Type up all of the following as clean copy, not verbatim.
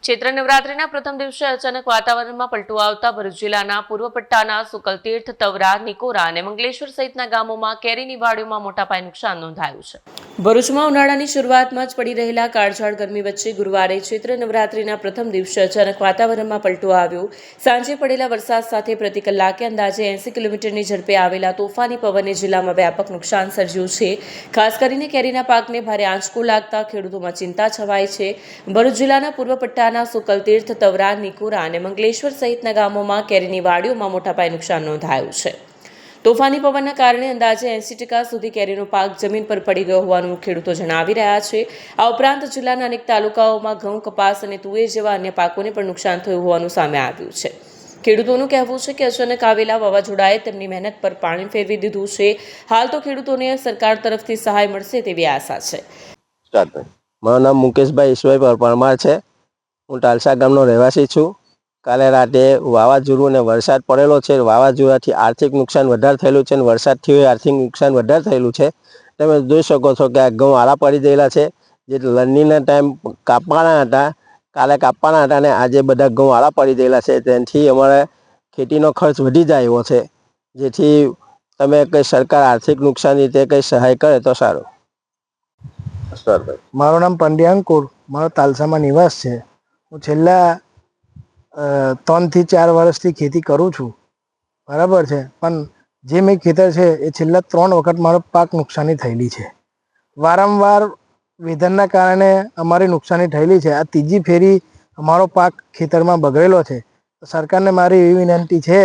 ચૈત્ર નવરાત્રિના પ્રથમ દિવસે અચાનક વાતાવરણમાં પલટો આવતા ભરૂચ જિલ્લાના પૂર્વ પટ્ટાના સુકલતીર્થ, તવરા, નિકોરા અને મંગલેશ્વર સહિતના ગામોમાં કેરીની વાડીઓમાં મોટા પાયે નુકસાન નોંધાયું છે। ભરૂચમાં ઉનાળાની શરૂઆતમાં જ પડી રહેલા કાળઝાળ ગરમી વચ્ચે ગુરુવારે ચૈત્ર નવરાત્રિના પ્રથમ દિવસે અચાનક વાતાવરણમાં પલટો આવ્યો। સાંજે પડેલા વરસાદ સાથે પ્રતિ કલાકે અંદાજે 80 કિલોમીટરની ઝડપે આવેલા તોફાની પવને જિલ્લામાં વ્યાપક નુકસાન સર્જ્યું છે। ખાસ કરીને કેરીના પાકને ભારે આંચકો લાગતા ખેડૂતોમાં ચિંતા છવાઈ છે। ભરૂચ જિલ્લાના પૂર્વ પટ્ટા સુકલતીર્થ, તવરા, નિકોરા અને મંગલેશ્વર સહિતના ગામોમાં કેરીની વાડીઓમાં મોટા પાયે નુકસાન નોંધાયું છે। તોફાની પવનના કારણે અંદાજે 80% સુધી કેરીનો પાક જમીન પર પડી ગયો હોવાનું ખેડૂતો જણાવી રહ્યા છે। આ ઉપરાંત જિલ્લાના અનેક તાલુકાઓમાં ઘઉં, કપાસ અને તુવેર જેવા અન્ય પાકોને પણ નુકસાન થયું હોવાનું સામે આવ્યું છે। ખેડૂતોનું કહેવું છે કે અચાનક આવેલા વાવાઝોડાએ તેમની મહેનત પર પાણી ફેરવી દીધું છે। હાલ તો ખેડૂતોને સરકાર તરફથી સહાય મળશે તેવી આશા છે। મારું નામ મુકેશભાઈ ઈશ્વરભાઈ પરમાર છે। હું ટાલસા ગામનો રહેવાસી છું। કાલે રાતે વાવાઝોડું અને વરસાદ પડેલો છે। વાવાઝોડાથી આર્થિક નુકસાન વધારે થયેલું છે અને વરસાદથી આર્થિક નુકસાન વધારે થયેલું છે। તમે જોઈ શકો છો કે આ ઘઉં આડા પડી ગયેલા છે, જે લણણીના ટાઈમ કાપવાના હતા, કાલે કાપવાના હતા અને આજે બધા ઘઉં આડા પડી ગયેલા છે। તેનાથી અમારે ખેતીનો ખર્ચ વધી જાય એવો છે, જેથી તમે કંઈ સરકાર આર્થિક નુકસાન રીતે કંઈ સહાય કરે તો સારું। મારું નામ પંડ્યા અંકુર, મારો તાલસામાં નિવાસ છે। હું છેલ્લા 3 થી 4 વર્ષથી ખેતી કરું છું, બરાબર છે। પણ જે મેં ખેતર છે એ છેલ્લા 3 વખત મારો પાક નુકસાની થયેલી છે। વારંવાર વેધરના કારણે અમારી નુકસાની થયેલી છે। આ ત્રીજી ફેરી અમારો પાક ખેતરમાં બગડેલો છે। સરકારને મારી એવી વિનંતી છે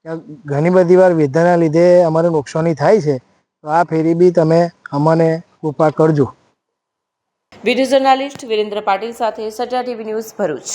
કે ઘણી બધી વાર વેધરના લીધે અમારે નુકસાની થાય છે, તો આ ફેરી બી તમે અમને કૃપા કરજો। વિડીયો જર્નાલિસ્ટ વિરેન્દ્ર પાટીલ સાથે સત્યા ટીવી ન્યૂઝ, ભરૂચ।